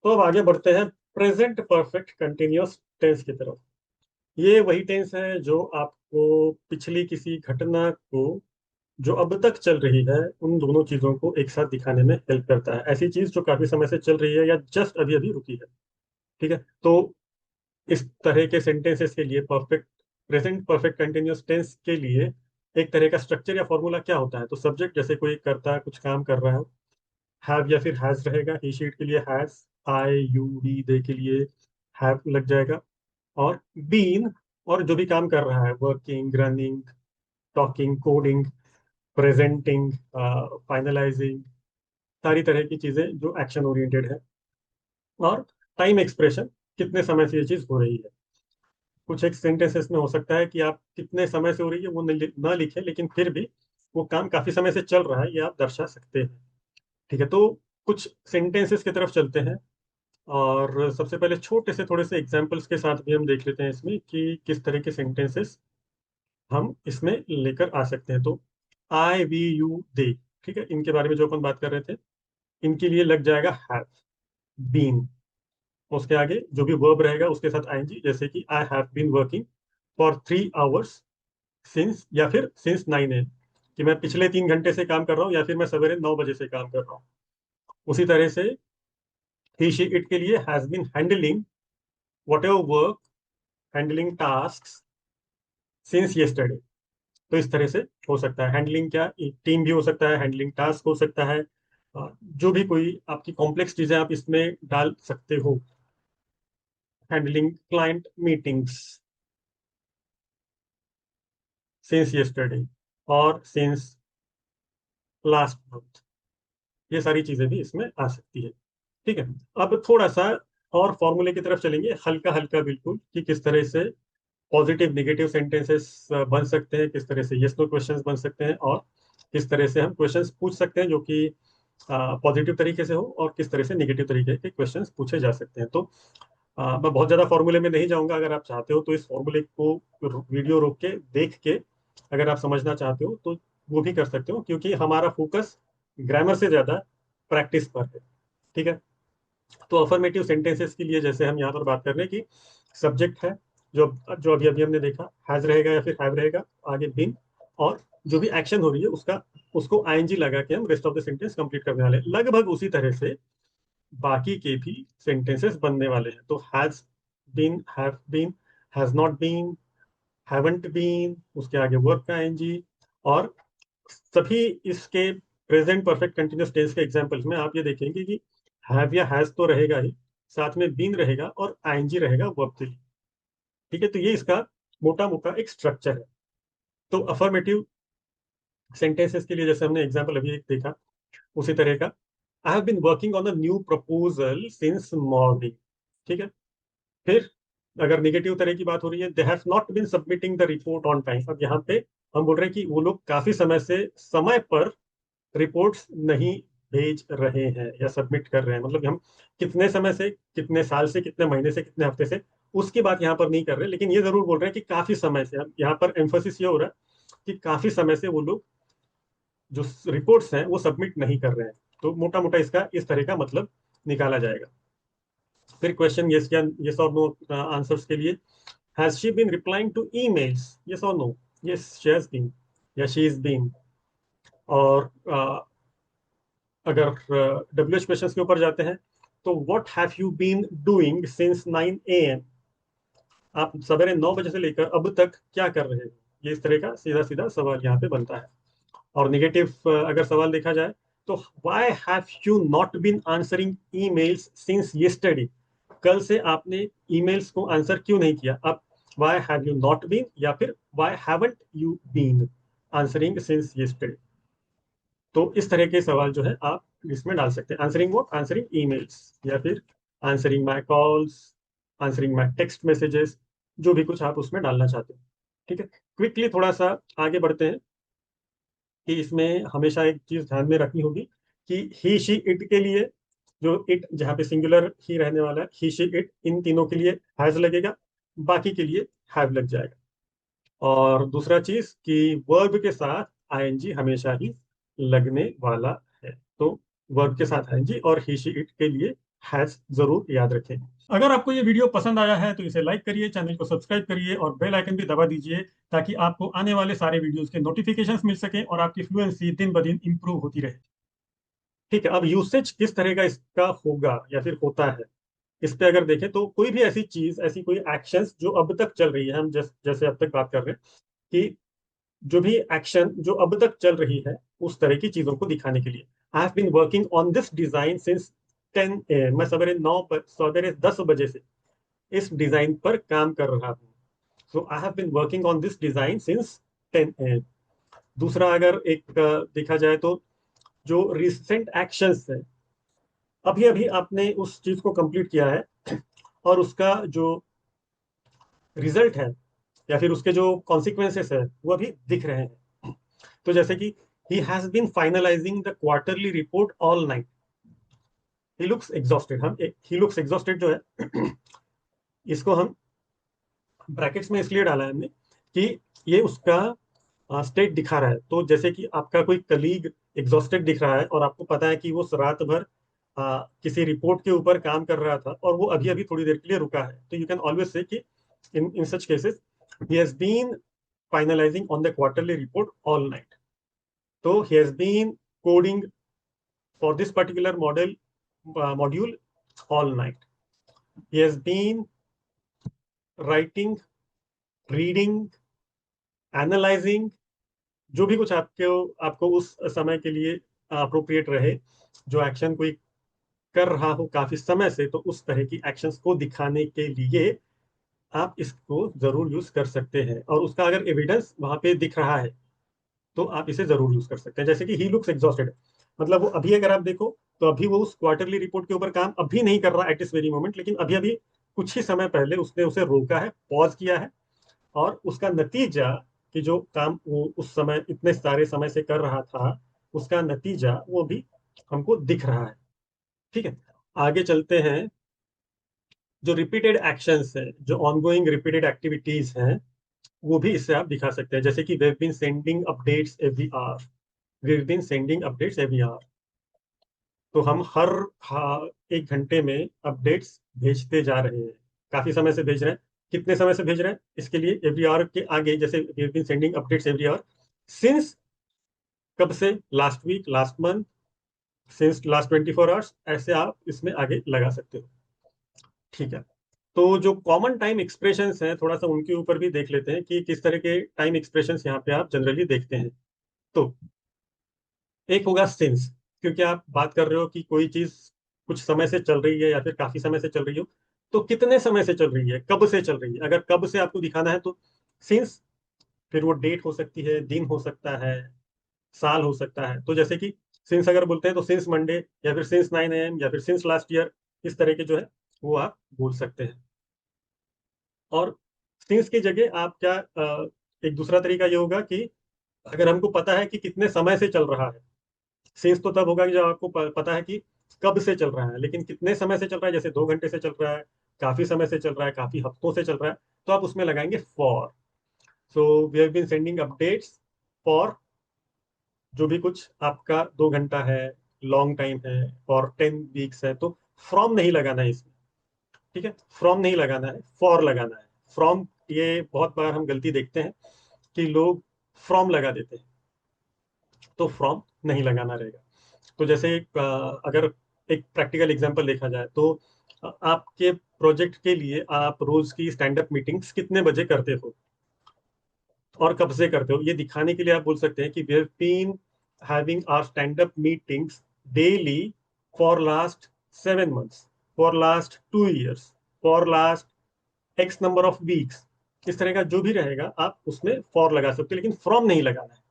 तो अब आगे बढ़ते हैं प्रेजेंट परफेक्ट कंटिन्यूअस टेंस की तरफ। ये वही टेंस है जो आपको पिछली किसी घटना को जो अब तक चल रही है उन दोनों चीजों को एक साथ दिखाने में हेल्प करता है। ऐसी चीज जो काफी समय से चल रही है या जस्ट अभी अभी रुकी है। ठीक है। तो इस तरह के सेंटेंसेस के लिए perfect present perfect continuous tense के लिए एक तरह का स्ट्रक्चर या फॉर्मूला क्या होता है। तो सब्जेक्ट जैसे कोई करता है, कुछ काम कर रहा है, हैव या फिर हैज रहेगा। ही शीट के लिए हैज, आई यू वी दे के लिए हैव लग जाएगा। और बीन, और जो भी काम कर रहा है, working, running, talking, coding, presenting, finalising, सारी तरह की चीजें जो एक्शन ओरिएंटेड है। और टाइम एक्सप्रेशन, कितने समय से ये चीज हो रही है। कुछ एक सेंटेंसेस में हो सकता है कि आप कितने समय से हो रही है वो ना लिखे, लेकिन फिर भी वो काम काफी समय से चल रहा है, ये आप दर्शा सकते हैं। ठीक है। तो कुछ सेंटेंसेस की तरफ चलते हैं। और सबसे पहले छोटे से थोड़े से एग्जांपल्स के साथ भी हम देख लेते हैं इसमें कि किस तरह के सेंटेंसेस हम इसमें लेकर आ सकते हैं। तो आई वी यू दे, ठीक है, इनके बारे में जो अपन बात कर रहे थे, इनके लिए लग जाएगा हैव बीन। उसके आगे जो भी वर्ब रहेगा उसके साथ आईएनजी, जैसे कि I have been working for 3 hours since, या फिर सिंस 9 AM, कि मैं पिछले 3 घंटे से काम कर रहा हूँ, या फिर मैं सवेरे 9 बजे से काम कर रहा हूँ। उसी तरह से ही शी इट के लिए has been handling whatever work, handling task since yesterday। तो इस तरह से हो सकता है हैंडलिंग, क्या टीम भी हो सकता है, हैंडलिंग टास्क हो सकता है। जो भी कोई आपकी कॉम्प्लेक्स चीजें आप इसमें डाल सकते हो। Handling client meetings since yesterday, और सिंस लास्ट मंथ, ये सारी चीजें भी इसमें आ सकती है। ठीक है। अब थोड़ा सा और फॉर्मूले की तरफ चलेंगे, हल्का हल्का बिल्कुल, कि किस तरह से पॉजिटिव निगेटिव सेंटेंसेस बन सकते हैं, किस तरह से यस नो क्वेश्चंस बन सकते हैं, और किस तरह से हम क्वेश्चंस पूछ सकते हैं जो कि पॉजिटिव तरीके से हो, और किस तरह से निगेटिव तरीके के क्वेश्चंस पूछे जा सकते हैं। तो मैं बहुत ज्यादा फॉर्मूले में नहीं जाऊंगा। अगर आप चाहते हो तो इस फॉर्मूले को वीडियो रोक के देख के अगर आप समझना चाहते हो तो वो भी कर सकते हो, क्योंकि हमारा फोकस ग्रामर से ज्यादा प्रैक्टिस पर है। ठीक है। तो अफर्मेटिव सेंटेंसेस के लिए जैसे हम यहाँ पर बात कर रहे हैं कि सब्जेक्ट है, जो जो अभी अभी हमने देखा, हैज रहेगा या फिर हैव रहेगा, आगे बीन, और जो भी एक्शन हो रही है उसका उसको आईएनजी लगा के हम rest of the sentence complete करने वाले हैं। लगभग उसी तरह से बाकी के भी सेंटेंसेस बनने वाले हैं। तो has been, have been, has not been, haven't been, उसके आगे वर्ब का आईएनजी। और सभी इसके प्रेजेंट परफेक्ट कंटिन्यूअस टेंस के एग्जांपल्स में आप ये देखेंगे कि हैव या हैज तो रहेगा ही, साथ में बीन रहेगा और आईएनजी रहेगा वर्ब के लिए। ठीक है। तो ये इसका मोटा मोटा एक स्ट्रक्चर है। तो अफर्मेटिव सेंटेंसेस के लिए जैसे हमने एग्जांपल अभी एक देखा, उसी तरह का, I have been working on a new proposal since morning. ठीक है। फिर अगर निगेटिव तरह की बात हो रही है, they have not been submitting the report on time. अब यहाँ पे हम बोल रहे हैं कि वो लोग काफी समय से समय पर रिपोर्ट्स नहीं भेज रहे हैं या सबमिट कर रहे हैं। मतलब हम कितने समय से, कितने साल से, कितने महीने से, कितने हफ्ते से, उसकी बात यहाँ पर नहीं कर रहे, लेकिन ये जरूर बोल रहे हैं कि काफी समय से। अब यहाँ पर एम्फोसिस ये हो रहा है कि काफी समय से वो लोग जो रिपोर्ट्स हैं वो सबमिट नहीं कर रहे हैं। तो मोटा मोटा इसका इस तरह का मतलब निकाला जाएगा। फिर क्वेश्चन यस या यस और नो आंसर्स के लिए, has she been replying to emails, yes और no. Yes she has been या शी इज बीन। और अगर डब्ल्यू एच क्वेश्चन के ऊपर जाते हैं, तो what have you been doing since 9 AM, आप सवेरे 9 बजे से लेकर अब तक क्या कर रहे हो। ये इस तरह का सीधा सीधा सवाल यहाँ पे बनता है। और निगेटिव अगर सवाल देखा जाए, तो why have you not been answering emails since yesterday, कल से आपने ईमेल्स को आंसर क्यों नहीं किया। अब why have you not been, या फिर why haven't you been answering since yesterday। तो इस तरह के सवाल जो है आप इसमें डाल सकते हैं। आंसरिंग व्हाट, आंसरिंग ईमेल्स, या फिर answering my calls, answering my text messages, जो भी कुछ आप उसमें डालना चाहते हो। ठीक है। क्विकली थोड़ा सा आगे बढ़ते हैं कि इसमें हमेशा एक चीज ध्यान में रखनी होगी कि ही शी इट के लिए, जो इट जहाँ पे सिंगुलर ही रहने वाला है, ही शी इट, इन तीनों के लिए हैज लगेगा, बाकी के लिए हैव लग जाएगा। और दूसरा चीज कि वर्ब के साथ आईएनजी हमेशा ही लगने वाला है। तो वर्ब के साथ आईएनजी, और ही शी इट के लिए हैज जरूर याद रखें। अगर आपको ये वीडियो पसंद आया है तो इसे लाइक करिए, चैनल को सब्सक्राइब करिए और बेल आइकन भी दबा दीजिए, ताकि आपको आने वाले सारे वीडियोस के नोटिफिकेशंस मिल सकें और आपकी फ्लुएंसी दिन ब दिन इंप्रूव होती रहे। ठीक है, अब यूसेज किस तरह का इसका होगा या फिर होता है, इस पे अगर देखें तो कोई भी ऐसी चीज, ऐसी कोई एक्शंस जो अब तक चल रही है, हम जैसे अब तक बात कर रहे हैं कि जो भी एक्शन जो अब तक चल रही है उस तरह की चीजों को दिखाने के लिए, I have been working on this design since 10 मैं सवेरे 10 बजे से इस डिजाइन पर काम कर रहा हूँ। So I have been working on this design since 10 दूसरा अगर एक देखा जाए तो जो रिसेंट एक्शंस है, अभी अभी आपने उस चीज को कंप्लीट किया है और उसका जो रिजल्ट है या फिर उसके जो कॉन्सिक्वेंसेस है वो अभी दिख रहे हैं। तो जैसे कि he has been finalising the quarterly report all night, he looks exhausted, हम ही लुक्स एग्जॉस्टेड जो है इसको हम ब्रैकेट्स में इसलिए डाला है हमने कि ये उसका स्टेट दिखा रहा है। तो जैसे कि आपका कोई कलीग एग्जॉस्टेड दिख रहा है और आपको पता है कि वो रात भर किसी रिपोर्ट के ऊपर काम कर रहा था और वो अभी अभी थोड़ी देर के लिए रुका है, तो यू कैन ऑलवेज से कि in such cases he has been finalizing on the quarterly report all night. तो he has been coding for this particular module all night. He has been writing, reading, analyzing, जो भी कुछ आपको उस समय के लिए अप्रोप्रिएट रहे, जो एक्शन कोई कर रहा हो काफी समय से, तो उस तरह की एक्शंस को दिखाने के लिए आप इसको जरूर यूज कर सकते हैं। और उसका अगर एविडेंस वहां पे दिख रहा है तो आप इसे जरूर यूज कर सकते हैं। जैसे कि ही लुक्स एग्जॉस्टेड, मतलब वो अभी अगर आप देखो तो अभी वो उस क्वार्टरली रिपोर्ट के ऊपर काम अभी नहीं कर रहा एट दिस वेरी मोमेंट, लेकिन अभी अभी कुछ ही समय पहले उसने उसे रोका है, पॉज किया है, और उसका नतीजा कि जो काम वो उस समय इतने सारे समय से कर रहा था उसका नतीजा वो भी हमको दिख रहा है। ठीक है, आगे चलते हैं। जो रिपीटेड एक्शंस है, जो ऑनगोइंग रिपीटेड एक्टिविटीज हैं, वो भी इससे आप दिखा सकते हैं। जैसे कि we have been sending updates every hour, we have been sending updates every hour, तो हम हर 1 घंटे में अपडेट्स भेजते जा रहे हैं, काफी समय से भेज रहे हैं। कितने समय से भेज रहे हैं इसके लिए एवरी आवर के आगे, जैसे we have been sending updates every hour since, कब से, last week, last month, since last 24 hours, ऐसे आप इसमें आगे लगा सकते हो। ठीक है, तो जो कॉमन टाइम एक्सप्रेशंस हैं थोड़ा सा उनके ऊपर भी देख लेते हैं कि किस तरह के टाइम एक्सप्रेशंस यहाँ पे आप जनरली देखते हैं। तो एक होगा सिंस, क्योंकि आप बात कर रहे हो कि कोई चीज कुछ समय से चल रही है या फिर काफी समय से चल रही हो, तो कितने समय से चल रही है, कब से चल रही है, अगर कब से आपको दिखाना है तो सिंस, फिर वो डेट हो सकती है, दिन हो सकता है, साल हो सकता है। तो जैसे कि सिंस अगर बोलते हैं तो सिंस मंडे, या फिर सिंस 9 AM, या फिर सिंस लास्ट ईयर, इस तरह के जो है वो आप बोल सकते हैं। और सिंस की जगह आप क्या, एक दूसरा तरीका ये होगा कि अगर हमको पता है कि कितने समय से चल रहा है, सेंस तो तब होगा कि जब आपको पता है कि कब से चल रहा है, लेकिन कितने समय से चल रहा है, जैसे 2 घंटे से चल रहा है, काफी समय से चल रहा है, काफी हफ्तों से चल रहा है, तो आप उसमें लगाएंगे for. So we have been sending updates for, जो भी कुछ आपका 2 घंटा है, लॉन्ग टाइम है, और 10 वीक्स है, तो फ्रॉम नहीं लगाना है इसमें। ठीक है, फ्रॉम नहीं लगाना है, फॉर लगाना है। फ्रॉम, ये बहुत बार हम गलती देखते हैं कि लोग फ्रॉम लगा देते हैं, तो फ्रॉम नहीं लगाना रहेगा। तो जैसे अगर एक प्रैक्टिकल एग्जांपल देखा जाए तो आपके प्रोजेक्ट के लिए आप रोज की स्टैंड अप मीटिंग्स कितने बजे करते हो और कब से करते हो, ये दिखाने के लिए आप बोल सकते हैं कि we have been having our stand up meetings daily for last 7 months, for last 2 years, for last X number of weeks. इस तरह का जो भी रहेगा आप उसमें फॉर लगा सकते हो, लेकिन फ्रॉम नहीं लगाना है।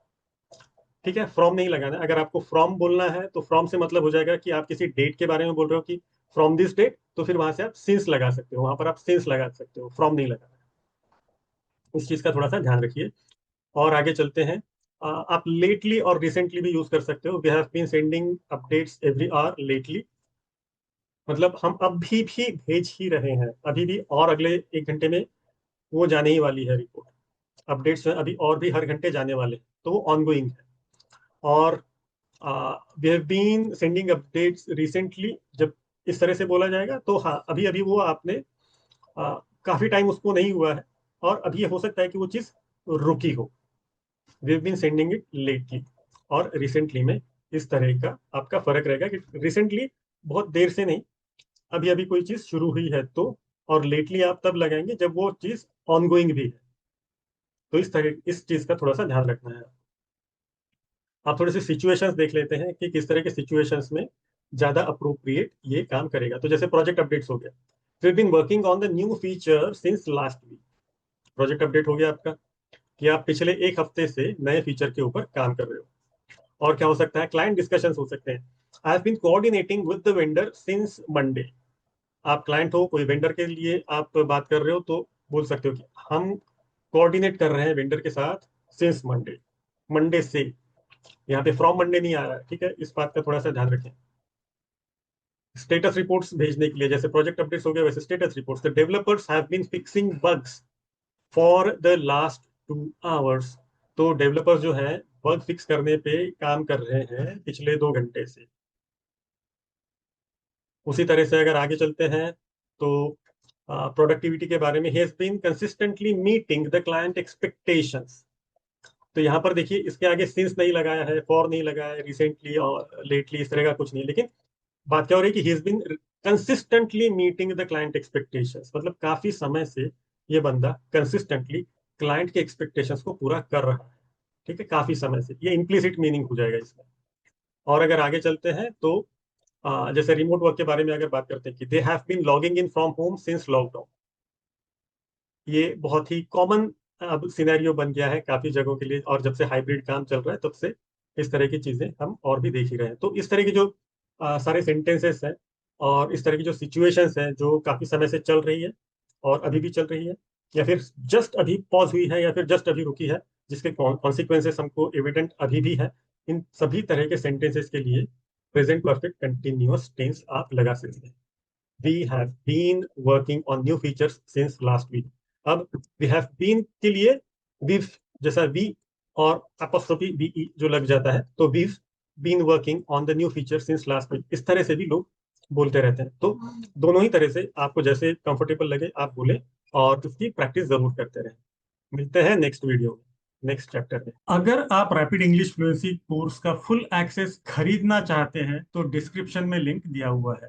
ठीक है, फ्रॉम नहीं लगाना है। अगर आपको फ्रॉम बोलना है तो फ्रॉम से मतलब हो जाएगा कि आप किसी डेट के बारे में बोल रहे हो कि फ्रॉम दिस डेट, तो फिर वहां से आप सिंस लगा सकते हो, वहां पर आप सिंस लगा सकते हो, फ्रॉम नहीं लगाना है। इस चीज का थोड़ा सा ध्यान रखिए। और आगे चलते हैं। आप लेटली और रिसेंटली भी यूज कर सकते हो। We have been sending updates every hour lately, मतलब हम अभी भी भेज ही रहे हैं, अभी भी, और अगले 1 घंटे में वो जाने ही वाली है रिपोर्ट। अपडेट्स अभी और भी हर घंटे जाने वाले हैं, तो वो ऑनगोइंग है। और we have been sending updates recently, जब इस तरह से बोला जाएगा। तो हाँ, अभी अभी वो आपने काफी टाइम उसको नहीं हुआ है, और अभी हो सकता है कि वो चीज रुकी हो। We been sending it lately और रिसेंटली में, इस तरह का आपका फर्क रहेगा कि रिसेंटली बहुत देर से नहीं, अभी अभी कोई चीज शुरू हुई है तो, और लेटली आप तब लगाएंगे जब वो चीज ऑनगोइंग भी है। तो इस तरह इस चीज का थोड़ा सा ध्यान रखना है। आप थोड़े से सिचुएशंस देख लेते हैं कि किस तरह के सिचुएशंस में ज्यादा अप्रोप्रिएट ये काम करेगा। तो जैसे प्रोजेक्ट अपडेट्स हो गया, we been working on the new feature since last week. Project update हो गया आपका कि आप पिछले एक हफ्ते से नए फीचर के ऊपर काम कर रहे हो। और क्या हो सकता है, क्लाइंट डिस्कशंस हो सकते हैं। I have been coordinating with the vendor since Monday. आप क्लाइंट हो, कोई वेंडर के लिए आप बात कर रहे हो, तो बोल सकते हो कि हम कोऑर्डिनेट कर रहे हैं वेंडर के साथ सिंस मंडे। मंडे से, यहाँ पे फ्रॉम मंडे नहीं आ रहा है, ठीक है, इस बात का थोड़ा सा ध्यान रखें। स्टेटस रिपोर्ट्स भेजने के लिए, जैसे प्रोजेक्ट अपडेट्स हो गए वैसे status reports, the developers have been fixing bugs for the last 2 hours. तो डेवलपर्स जो है बग फिक्स करने पे काम कर रहे हैं पिछले 2 घंटे से। उसी तरह से अगर आगे चलते हैं तो प्रोडक्टिविटी के बारे में, he has been consistently meeting the client expectations. तो यहाँ पर देखिए, इसके आगे सिंस नहीं लगाया है, फॉर नहीं लगाया है, रिसेंटली और लेटली इस तरह का कुछ नहीं, लेकिन बात क्या हो रही है कि he has been consistently meeting the client expectations, मतलब काफी समय से ये बंदा कंसिस्टेंटली क्लाइंट के एक्सपेक्टेशंस को पूरा कर रहा है। ठीक है, काफी समय से, ये इम्प्लिसिट मीनिंग हो जाएगा इसमें। और अगर आगे चलते हैं तो जैसे रिमोट वर्क के बारे में अगर बात करते हैं कि they have been logging in from home since lockdown. ये बहुत ही कॉमन अब सिनेरियो बन गया है काफी जगहों के लिए, और जब से हाइब्रिड काम चल रहा है तब से इस तरह की चीजें हम और भी देख ही रहे हैं। तो इस तरह की जो सारे सेंटेंसेस हैं और इस तरह की जो सिचुएशंस हैं जो काफी समय से चल रही है और अभी भी चल रही है, या फिर जस्ट अभी पॉज हुई है, या फिर जस्ट अभी रुकी है, जिसके कॉन्सिक्वेंसेस हमको एविडेंट अभी भी है, इन सभी तरह के सेंटेंसेस के लिए प्रेजेंट परफेक्ट कंटिन्यूअस टेंस आप लगा सकते हैं। We have been working on new features since last week. अब वी हैव बीन के लिए वी, जैसा वी और अपोस्ट्रोफी बीई जो लग जाता है, तो we been working on the new feature since last week, इस तरह से भी लोग बोलते रहते हैं। तो दोनों ही तरह से आपको जैसे कंफर्टेबल लगे आप बोले, और उसकी प्रैक्टिस जरूर करते रहें। मिलते हैं नेक्स्ट वीडियो में, नेक्स्ट चैप्टर में। अगर आप रैपिड इंग्लिश फ्लुएंसी कोर्स का फुल एक्सेस खरीदना चाहते हैं तो डिस्क्रिप्शन में लिंक दिया हुआ है।